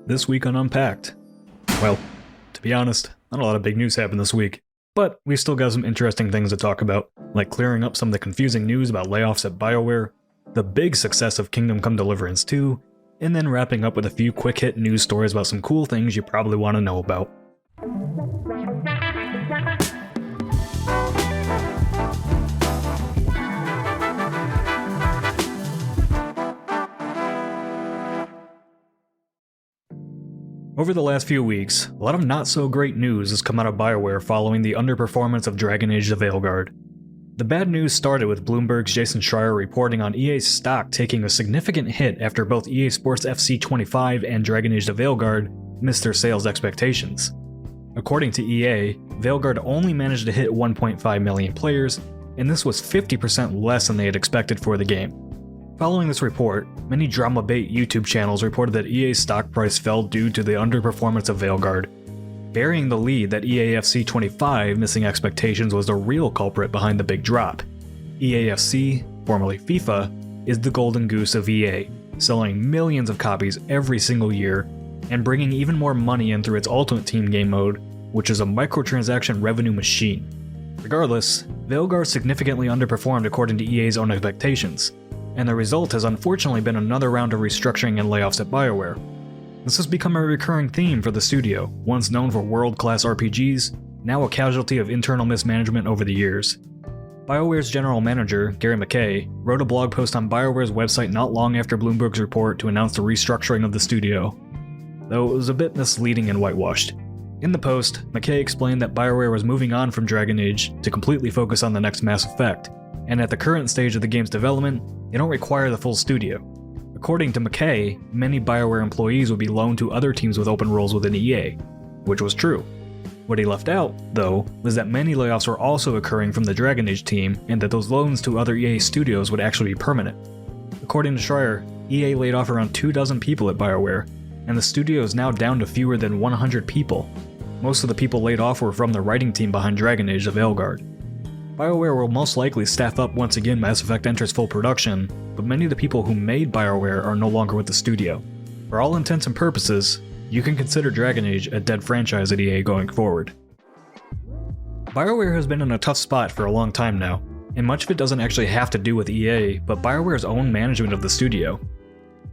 this week on Unpacked. Well, to be honest, not a lot of big news happened this week, but we've still got some interesting things to talk about, like clearing up some of the confusing news about layoffs at BioWare, the big success of Kingdom Come Deliverance II, and then wrapping up with a few quick hit news stories about some cool things you probably want to know about. Over the last few weeks, a lot of not so great news has come out of BioWare following the underperformance of Dragon Age the Veilguard. The bad news started with Bloomberg's Jason Schreier reporting on EA's stock taking a significant hit after both EA Sports FC 25 and Dragon Age the Veilguard missed their sales expectations. According to EA, Veilguard only managed to hit 1.5 million players, and this was 50% less than they had expected for the game. Following this report, many drama-bait YouTube channels reported that EA's stock price fell due to the underperformance of Veilguard, burying the lead that EAFC 25 missing expectations was the real culprit behind the big drop. EAFC, formerly FIFA, is the golden goose of EA, selling millions of copies every single year, and bringing even more money in through its Ultimate Team game mode, which is a microtransaction revenue machine. Regardless, Veilguard significantly underperformed according to EA's own expectations, and the result has unfortunately been another round of restructuring and layoffs at BioWare. This has become a recurring theme for the studio, once known for world-class RPGs, now a casualty of internal mismanagement over the years. BioWare's general manager, Gary McKay, wrote a blog post on BioWare's website not long after Bloomberg's report to announce the restructuring of the studio, though it was a bit misleading and whitewashed. In the post, McKay explained that BioWare was moving on from Dragon Age to completely focus on the next Mass Effect, and at the current stage of the game's development, they don't require the full studio. According to McKay, many BioWare employees would be loaned to other teams with open roles within EA, which was true. What he left out, though, was that many layoffs were also occurring from the Dragon Age team, and that those loans to other EA studios would actually be permanent. According to Schreier, EA laid off around 24 people at BioWare, and the studio is now down to fewer than 100 people. Most of the people laid off were from the writing team behind Dragon Age the Veilguard. BioWare will most likely staff up once again Mass Effect enters full production, but many of the people who made BioWare are no longer with the studio. For all intents and purposes, you can consider Dragon Age a dead franchise at EA going forward. BioWare has been in a tough spot for a long time now, and much of it doesn't actually have to do with EA, but BioWare's own management of the studio.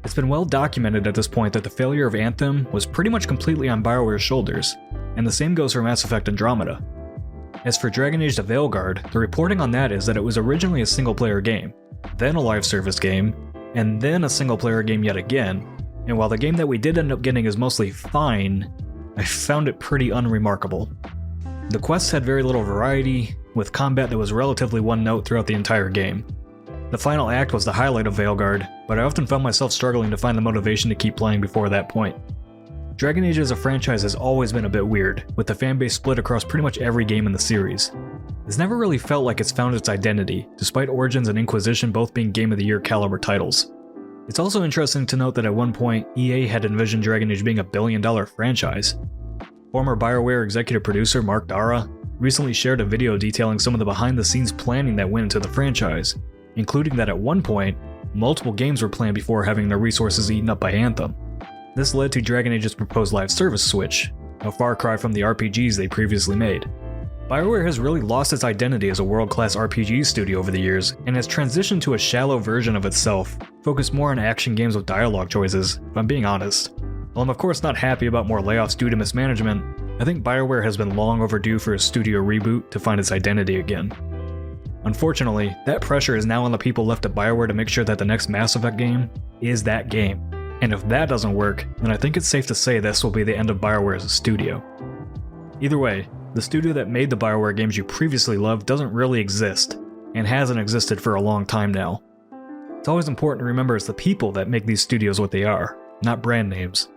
It's been well documented at this point that the failure of Anthem was pretty much completely on BioWare's shoulders, and the same goes for Mass Effect Andromeda. As for Dragon Age the Veilguard, the reporting on that is that it was originally a single-player game, then a live service game, and then a single-player game yet again, and while the game that we did end up getting is mostly fine, I found it pretty unremarkable. The quests had very little variety, with combat that was relatively one-note throughout the entire game. The final act was the highlight of Veilguard, but I often found myself struggling to find the motivation to keep playing before that point. Dragon Age as a franchise has always been a bit weird, with the fanbase split across pretty much every game in the series. It's never really felt like it's found its identity, despite Origins and Inquisition both being Game of the Year caliber titles. It's also interesting to note that at one point, EA had envisioned Dragon Age being a billion-dollar franchise. Former BioWare executive producer Mark Dara recently shared a video detailing some of the behind-the-scenes planning that went into the franchise, including that at one point, multiple games were planned before having their resources eaten up by Anthem. This led to Dragon Age's proposed live service switch, a far cry from the RPGs they previously made. BioWare has really lost its identity as a world-class RPG studio over the years, and has transitioned to a shallow version of itself, focused more on action games with dialogue choices, if I'm being honest. While I'm of course not happy about more layoffs due to mismanagement, I think BioWare has been long overdue for a studio reboot to find its identity again. Unfortunately, that pressure is now on the people left at BioWare to make sure that the next Mass Effect game is that game. And if that doesn't work, then I think it's safe to say this will be the end of BioWare as a studio. Either way, the studio that made the BioWare games you previously loved doesn't really exist, and hasn't existed for a long time now. It's always important to remember it's the people that make these studios what they are, not brand names.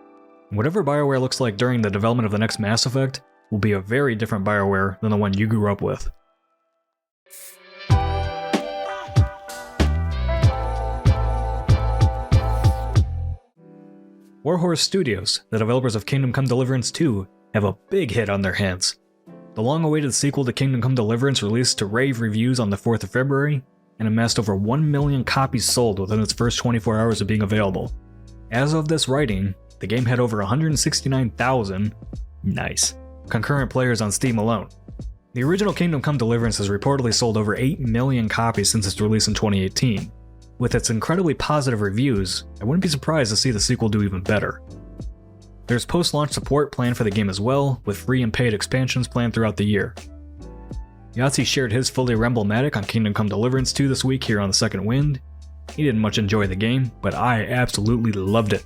Whatever BioWare looks like during the development of the next Mass Effect will be a very different BioWare than the one you grew up with. Warhorse Studios, the developers of Kingdom Come Deliverance II, have a big hit on their hands. The long-awaited sequel to Kingdom Come Deliverance released to rave reviews on the 4th of February, and amassed over 1 million copies sold within its first 24 hours of being available. As of this writing, the game had over 169,000 concurrent players on Steam alone. The original Kingdom Come Deliverance has reportedly sold over 8 million copies since its release in 2018. With its incredibly positive reviews, I wouldn't be surprised to see the sequel do even better. There's post-launch support planned for the game as well, with free and paid expansions planned throughout the year. Yahtzee shared his fully Remblematic on Kingdom Come Deliverance 2 this week here on The Second Wind. He didn't much enjoy the game, but I absolutely loved it.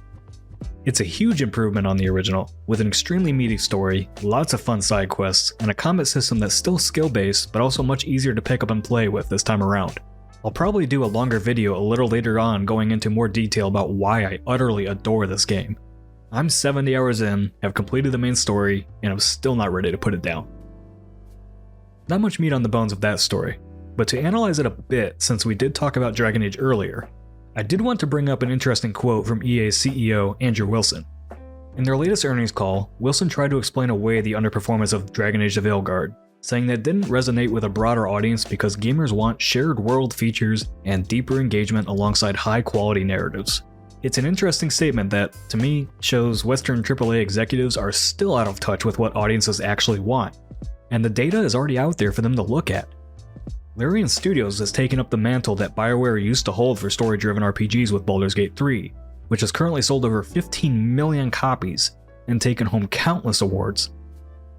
It's a huge improvement on the original, with an extremely meaty story, lots of fun side quests, and a combat system that's still skill-based but also much easier to pick up and play with this time around. I'll probably do a longer video a little later on going into more detail about why I utterly adore this game. I'm 70 hours in, have completed the main story, and I'm still not ready to put it down. Not much meat on the bones of that story, but to analyze it a bit since we did talk about Dragon Age earlier, I did want to bring up an interesting quote from EA's CEO Andrew Wilson. In their latest earnings call, Wilson tried to explain away the underperformance of Dragon Age of Veilguard, saying that it didn't resonate with a broader audience because gamers want shared world features and deeper engagement alongside high-quality narratives. It's an interesting statement that, to me, shows Western AAA executives are still out of touch with what audiences actually want, and the data is already out there for them to look at. Larian Studios has taken up the mantle that BioWare used to hold for story-driven RPGs with Baldur's Gate 3, which has currently sold over 15 million copies and taken home countless awards.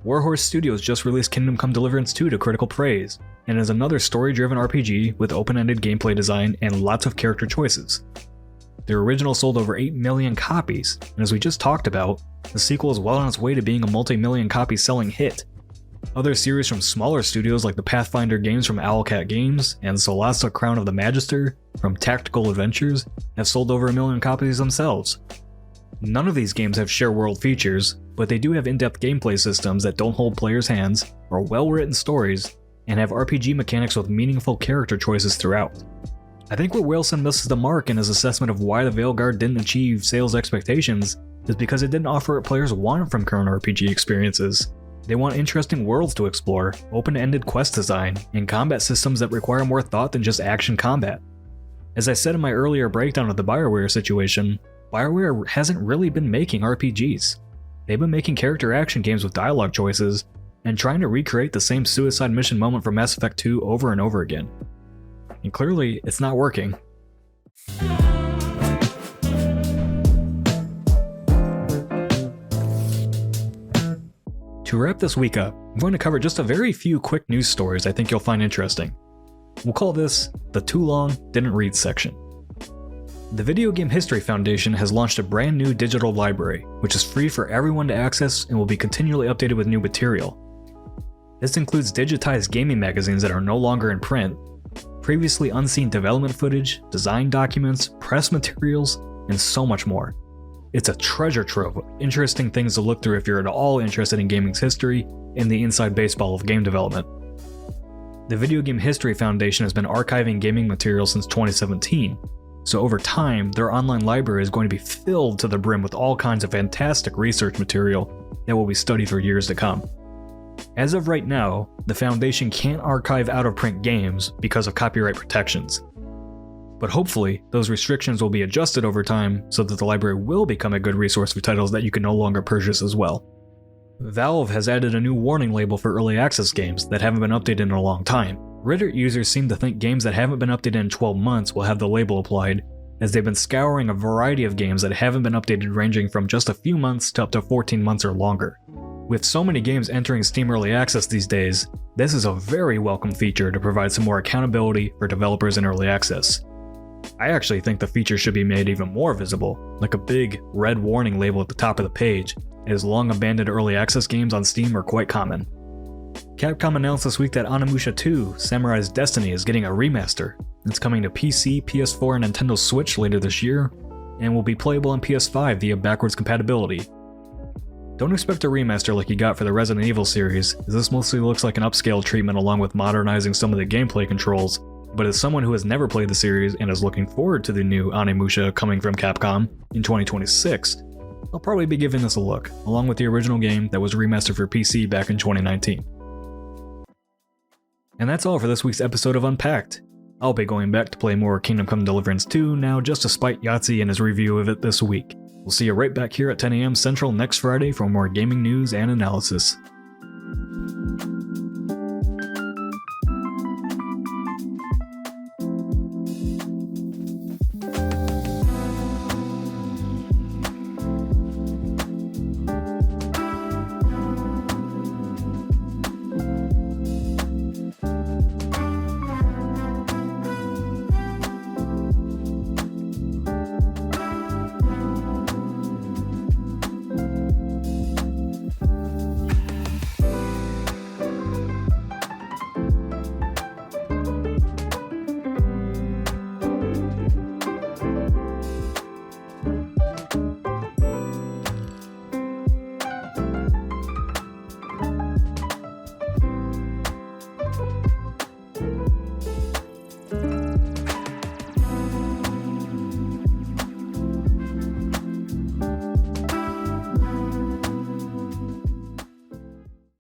Warhorse Studios just released Kingdom Come Deliverance II to critical praise, and is another story-driven RPG with open-ended gameplay design and lots of character choices. Their original sold over 8 million copies, and as we just talked about, the sequel is well on its way to being a multi-million copy selling hit. Other series from smaller studios like the Pathfinder games from Owlcat Games and Solasta Crown of the Magister from Tactical Adventures have sold over 1 million copies themselves. None of these games have share world features, but they do have in-depth gameplay systems that don't hold players' hands, are well-written stories, and have RPG mechanics with meaningful character choices throughout. I think where Wilson misses the mark in his assessment of why the Veilguard didn't achieve sales expectations is because it didn't offer what players want from current RPG experiences. They want interesting worlds to explore, open-ended quest design, and combat systems that require more thought than just action combat. As I said in my earlier breakdown of the BioWare situation, BioWare hasn't really been making RPGs. They've been making character action games with dialogue choices, and trying to recreate the same suicide mission moment from Mass Effect 2 over and over again. And clearly, it's not working. To wrap this week up, I'm going to cover just a very few quick news stories I think you'll find interesting. We'll call this the Too Long Didn't Read section. The Video Game History Foundation has launched a brand new digital library, which is free for everyone to access and will be continually updated with new material. This includes digitized gaming magazines that are no longer in print, previously unseen development footage, design documents, press materials, and so much more. It's a treasure trove of interesting things to look through if you're at all interested in gaming's history and the inside baseball of game development. The Video Game History Foundation has been archiving gaming material since 2017, so over time, their online library is going to be filled to the brim with all kinds of fantastic research material that will be studied for years to come. As of right now, the Foundation can't archive out-of-print games because of copyright protections. But hopefully, those restrictions will be adjusted over time so that the library will become a good resource for titles that you can no longer purchase as well. Valve has added a new warning label for early access games that haven't been updated in a long time. Reddit users seem to think games that haven't been updated in 12 months will have the label applied, as they've been scouring a variety of games that haven't been updated ranging from just a few months to up to 14 months or longer. With so many games entering Steam Early Access these days, this is a very welcome feature to provide some more accountability for developers in Early Access. I actually think the feature should be made even more visible, like a big red warning label at the top of the page, as long abandoned Early Access games on Steam are quite common. Capcom announced this week that Onimusha 2: Samurai's Destiny is getting a remaster. It's coming to PC, PS4, and Nintendo Switch later this year, and will be playable on PS5 via backwards compatibility. Don't expect a remaster like you got for the Resident Evil series, as this mostly looks like an upscale treatment along with modernizing some of the gameplay controls, but as someone who has never played the series and is looking forward to the new Onimusha coming from Capcom in 2026, I'll probably be giving this a look, along with the original game that was remastered for PC back in 2019. And that's all for this week's episode of Unpacked. I'll be going back to play more Kingdom Come Deliverance II now just to spite Yahtzee and his review of it this week. We'll see you right back here at 10 a.m. Central next Friday for more gaming news and analysis.